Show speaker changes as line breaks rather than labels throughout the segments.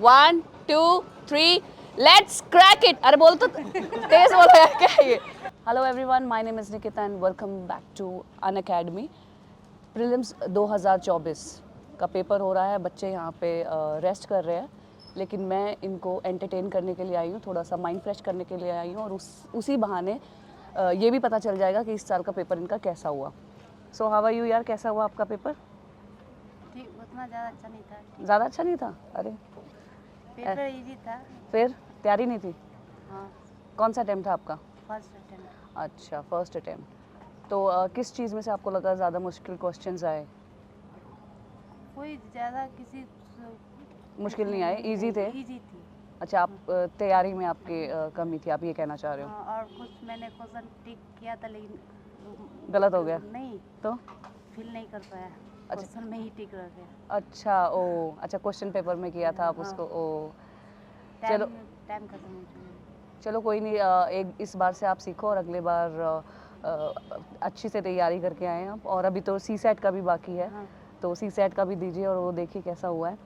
1 2 3 let's crack it. अरे बोल तो तेज बोलो यार, क्या है ये। Hello everyone, my name is Nikita and welcome back to Unacademy. Prelims 2024 का पेपर हो रहा है, बच्चे यहाँ पे रेस्ट कर रहे हैं, लेकिन मैं इनको एंटरटेन करने के लिए आई हूँ, थोड़ा सा माइंड फ्रेश करने के लिए आई हूँ, और उसी बहाने ये भी पता चल जाएगा कि इस साल का पेपर इनका कैसा हुआ। सो हाउ आर यू यार, कैसा हुआ आपका पेपर?
ठीक, उतना ज़्यादा अच्छा नहीं था।
ज़्यादा अच्छा नहीं था? अरे
पेपर इजी था।
फिर तैयारी नहीं थी?
हाँ,
कौन सा अटेम्प्ट था आपका?
First attempt.
अच्छा, फर्स्ट अटेम्प्ट। तो किस चीज़ में से आपको लगा ज़्यादा मुश्किल क्वेश्चंस आए?
कोई ज़्यादा किसी
मुश्किल नहीं आए, इजी थे?
इजी थी।
अच्छा, आप तैयारी में आपकी कमी थी, आप ये कहना चाह रहे हो?
हाँ, और कुछ मैंने क्वेश्चन टिक किया था लेकिन
गलत हो गया?
नहीं,
तो
फिल नहीं कर पाया। क्वेश्चन में ही टिक रह गया।
अच्छा, ओ अच्छा, क्वेश्चन पेपर में किया था आप
हाँ।
उसको, ओ
टाइम
चलो
टाइम खत्म हो चुका।
चलो कोई नहीं, एक इस बार से आप सीखो और अगले बार अच्छी से तैयारी करके आए आप। और अभी तो सी सेट का भी बाकी है,
हाँ।
तो सी सेट का भी दीजिए और वो देखिए कैसा हुआ है।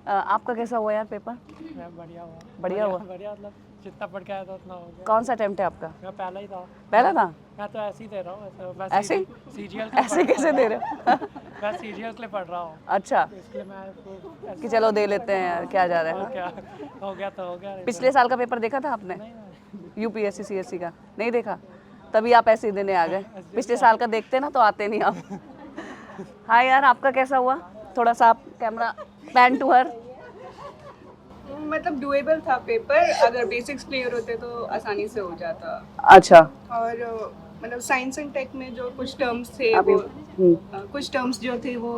आपका कैसा हुआ यार पेपर?
बढ़िया हुआ।
बढ़िया हुआ?
बढ़िया, मतलब जितना पढ़ के आया था उतना हो गया।
कौन सा अटेम्प्ट है आपका?
मैं पहला ही था।
पहला था?
मैं तो ऐसे ही दे रहा हूँ, बस
ऐसे
सीरियल
ऐसे कैसे दे रहे हो?
मैं सीरियल के लिए पढ़ रहा हूँ,
अच्छा,
इसलिए मैं आपको
कि चलो दे लेते हैं यार, क्या जा रहा है
और
ना।
क्या हो गया तो हो गया।
पिछले साल का पेपर देखा था आपने?
नहीं,
यूपीएससी सीएससी का नहीं देखा? तभी आप ऐसे ही देने आ गए। पिछले साल का देखते ना तो आते नहीं आप। हाँ यार, आपका कैसा हुआ? थोड़ा सा आप कैमरा पैन टू हर।
मतलब डुएबल था पेपर, अगर बेसिक्स क्लियर होते तो आसानी से हो जाता।
अच्छा,
और मतलब साइंस एंड टेक में जो कुछ टर्म्स थे
अभी
वो कुछ टर्म्स जो थे वो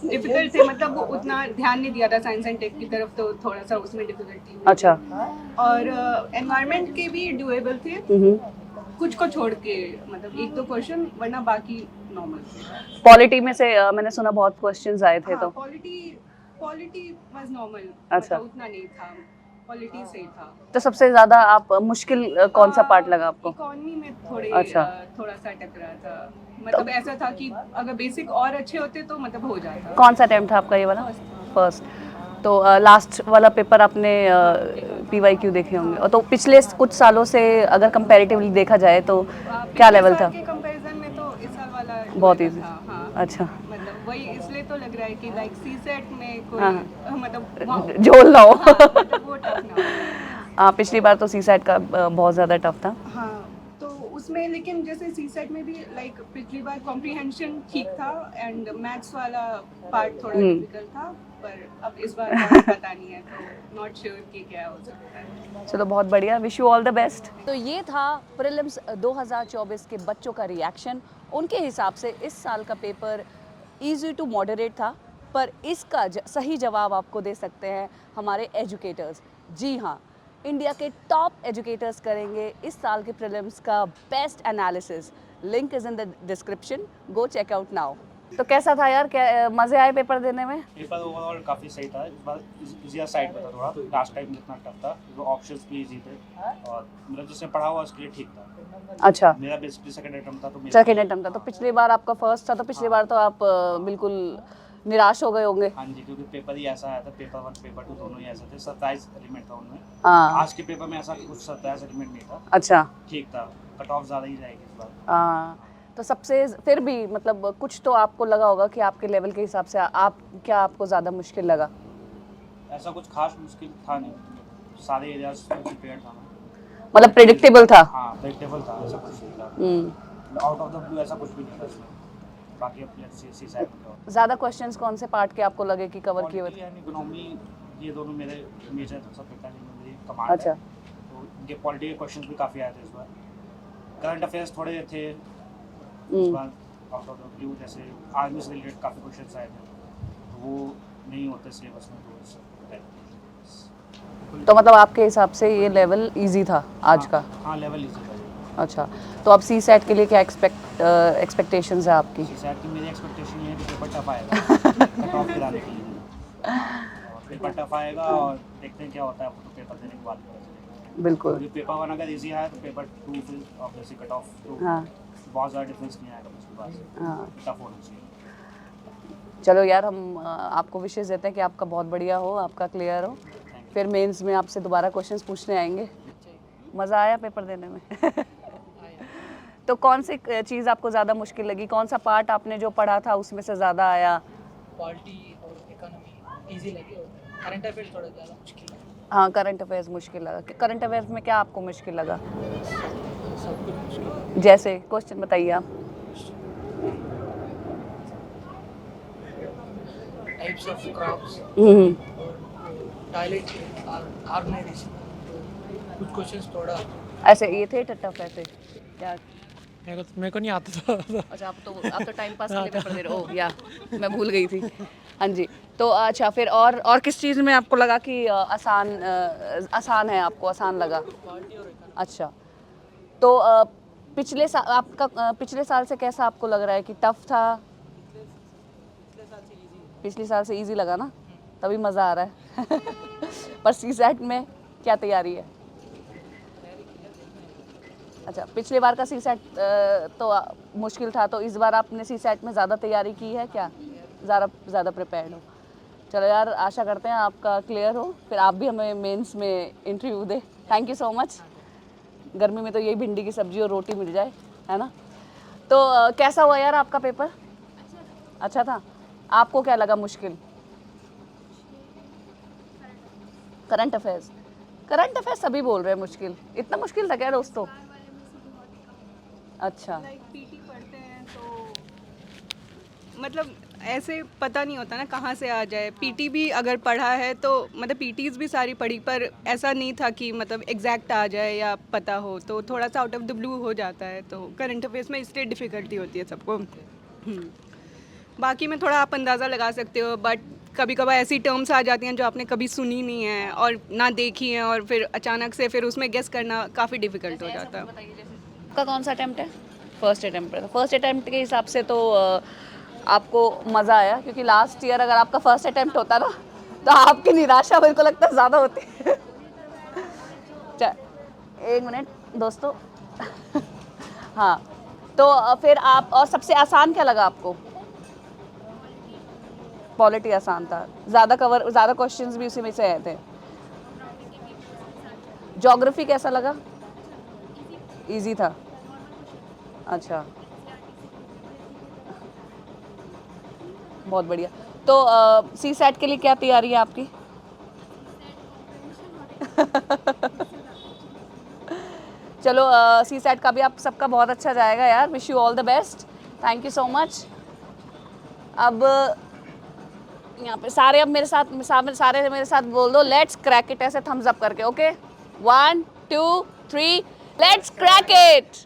डिफिकल्ट थे, मतलब वो उतना ध्यान नहीं दिया था साइंस एंड टेक की तरफ, तो थोड़ा सा उसमें डिफिकल्टी।
अच्छा।
और एनवायरनमेंट के भी डुएबल थे, कुछ को छोड़ के, मतलब एक दो क्वेश्चन, वरना बाकी नॉर्मल थे।
पॉलिटी में से मैंने सुना बहुत क्वेश्चंस आए थे, तो
पॉलिटी वाज नॉर्मल।
अच्छा।
मतलब उतना नहीं था, पॉलिटी से ही था।
तो सबसे ज्यादा आप मुश्किल कौन सा पार्ट लगा आपको?
इकोनॉमी में
अच्छा।
थोड़ा सा टकरा था। मतलब ऐसा था कि अगर बेसिक और अच्छे होते तो मतलब हो जाता।
कौन सा अटेम्प्ट था आपका ये वाला? फर्स्ट। तो लास्ट वाला पेपर आपने पीवाईक्यू देखे होंगे, और तो पिछले कुछ सालों से अगर कंपैरेटिवली देखा जाए तो क्या लेवल था?
के कंपैरिजन में तो इस साल वाला
बहुत
doable
easy।
था। हाँ,
अच्छा।
मतलब वही इसलिए तो लग रहा है कि लाइक सीसेट में कोई
हाँ।
मतलब
झोल ना हो।
मतलब वो टफ ना हो।
हाँ, पिछली बार तो सी सेट का बहुत ज़्यादा टफ था।
हाँ, तो उसमें लेकिन जैसे सी सेट में भी लाइक पिछली बार कॉम्प्रिहेंशन ठीक था एंड मैथ्स वाला पार्ट थोड़ा डिफिकल्ट था, पर अब इस बार का पता नहीं है, तो नॉट श्योर कि क्या हो सकता है।
चलो बहुत बढ़िया, wish you all the best. तो ये था प्रीलिम्स 2024 के बच्चों का रिएक्शन। उनके हिसाब से इस साल का पेपर इजी टू मॉडरेट था, पर इसका सही जवाब आपको दे सकते हैं हमारे एजुकेटर्स। जी हाँ, इंडिया के टॉप एजुकेटर्स करेंगे इस साल के प्रीलिम्स का best analysis. Link is in the description, go check out now. तो कैसा था यार, क्या मज़े आए पेपर देने में?
पेपर ओवरऑल काफ़ी सही था, इस बार इजियर साइड पे था थोड़ा, लास्ट टाइम जितना टफ था, वो ऑप्शंस भी इजी थे और मतलब जिसने पढ़ा हुआ उसके लिए ठीक था।
अच्छा,
मेरा बेसिकली सेकंड अटेम्प्ट था, तो मेरा
सेकेंड अटेम्प्ट था, तो पिछली बार आपका फर्स्ट था, तो पिछली बार तो आप बिल्कुल निराश हो गए होंगे।
हाँ जी, क्योंकि पेपर ही ऐसा आया था, पेपर 1 पेपर 2 दोनों ही ऐसे थे, सरप्राइज एलिमेंट था उनमें।
हाँ।
आज के पेपर में ऐसा कुछ सरप्राइज एलिमेंट नहीं था,
अच्छा।
ठीक था, कट ऑफ ज़्यादा ही जाएगी इस बार।
हाँ, तो सबसे फिर भी मतलब कुछ तो आपको लगा होगा कि आपके लेवल के हिसाब से आप क्या, आपको ज़्यादा मुश्किल लगा?
ऐसा कुछ खास मुश्किल था नहीं, सारे एरियाज प्रिपेयर था मैं।
मतलब प्रेडिक्टेबल था?
हाँ, प्रेडिक्टेबल था, ऐसा कुछ नहीं था, आउट ऑफ द ब्लू ऐसा कुछ भी नहीं था इसमें। बाकी अपने सी साइड में
ज़्यादा क्वेश्चंस कौन से पार्ट के आपको लगे कि कवर किए हुए थे?
इकोनॉमी, ये दोनों मेरे मेजर सब्जेक्ट हैं, मेरी कमांड
अच्छा।
है, तो इनके पॉलिटी के क्वेश्चंस भी काफ़ी आए थे इस बार। करंट अफेयर्स थोड़े थे इस बार, आउट ऑफ द ब्लू, जैसे आर्मी से रिलेटेड काफ़ी क्वेश्चंस आए थे, तो वो नहीं होते सिलेबस में, तो
तो मतलब आपके हिसाब से ये लेवल इजी था आज का?
हाँ, लेवल इजी था।
अच्छा, तो अब सी सेट के लिए क्या एक्सपेक्टेशंस है आपकी?
सी सेट की मेरी एक्सपेक्टेशन ये है कि पेपर टफ आएगा कट ऑफ गिराने के लिए, और पेपर टफ आएगा और देखते हैं क्या होता है, वो तो पेपर देने के बाद पता चलेगा।
बिल्कुल।
क्योंकि पेपर 1 अगर इजी आया तो पेपर 2 फिर ऑब्वियसली कट ऑफ तो
हाँ।
बहुत ज़्यादा डिफरेंस नहीं आएगा उसके बाद से।
हाँ।
टफ होना चाहिए।
चलो यार, हम आपको विशेष देते हैं कि आपका बहुत बढ़िया हो, आपका क्लियर हो। फिर मेंस में आपसे दोबारा क्वेश्चंस पूछने आएंगे। मज़ा आया पेपर देने में? तो कौन सी चीज़ आपको ज़्यादा मुश्किल लगी? कौन सा पार्ट आपने जो पढ़ा था उसमें से ज़्यादा आया?
पॉलिटी और इकोनॉमी इजी लगे और करंट अफेयर्स थोड़ा ज़्यादा मुश्किल लगा।
हाँ, करंट अफेयर्स मुश्किल लगा। करंट अफेयर्स में क्या आपको मुश्किल लगा?
सब कुछ मुश्किल।
जैसे क्वेश्चन बताइए आप।
Types of crops
hmm,
toilet organization कुछ क्वेश्चंस थोड़ा
ऐसे ये थे टफ ऐसे क्या?
मेरे को नहीं आता था
अच्छा, आप तो टाइम पास के लिए पेपर दे रहे हो। ओह या, मैं भूल गई थी। हाँ जी। तो अच्छा, फिर और किस चीज़ में आपको लगा कि आसान है, आपको आसान लगा? अच्छा, तो पिछले साल से कैसा आपको लग रहा है कि टफ था? पिछले साल से इजी लगा ना, तभी मज़ा आ रहा है। पर सीसेट में क्या तैयारी है? अच्छा, पिछले बार का सीसेट तो मुश्किल था, तो इस बार आपने सीसेट में ज़्यादा तैयारी की है क्या? ज़्यादा प्रिपेयर्ड हो? चलो यार, आशा करते हैं आपका क्लियर हो, फिर आप भी हमें मेंस में interview they. Thank you so much. गर्मी में तो यही भिंडी की सब्जी और रोटी मिल जाए, है ना? तो कैसा हुआ यार आपका पेपर? अच्छा था। आपको क्या लगा मुश्किल? करंट अफेयर्स सभी बोल रहे हैं मुश्किल। इतना मुश्किल था क्या दोस्तों? अच्छा,
लाइक पीटी पढ़ते हैं तो मतलब ऐसे पता नहीं होता ना कहाँ से आ जाए। पीटी भी अगर पढ़ा है तो मतलब पीटीज भी सारी पढ़ी, पर ऐसा नहीं था कि मतलब एग्जैक्ट आ जाए या पता हो, तो थोड़ा सा आउट ऑफ द ब्लू हो जाता है। तो करंट अफेयर्स में इसलिए डिफ़िकल्टी होती है सबको। बाकी में थोड़ा आप अंदाज़ा लगा सकते हो, बट कभी कभार ऐसी टर्म्स आ जाती हैं जो आपने कभी सुनी नहीं है और ना देखी हैं, और फिर अचानक से फिर उसमें गेस करना काफ़ी डिफ़िकल्ट हो जाता है।
आपका कौन सा अटेम्प्ट है? फर्स्ट अटेम्प्ट है। फर्स्ट अटेम्प्ट के हिसाब से तो आपको मज़ा आया, क्योंकि लास्ट ईयर अगर आपका फर्स्ट अटेम्प्ट होता ना तो आपकी निराशा मेरे को लगता है ज़्यादा होती। एक मिनट दोस्तों। हाँ, तो फिर आप, और सबसे आसान क्या लगा आपको? पॉलिटी आसान था, ज़्यादा क्वेश्चंस भी उसी में से आए थे। ज्योग्राफी कैसा लगा? इजी था। अच्छा, बहुत बढ़िया। तो सी सेट के लिए क्या तैयारी है आपकी? चलो, सी सेट का भी आप सबका बहुत अच्छा जाएगा यार। Wish you all the best. Thank you so much. अब यहाँ पे सारे अब मेरे साथ बोल दो, लेट्स क्रैक इट, ऐसे थम्स अप करके। Okay, 1 2 3, let's crack it.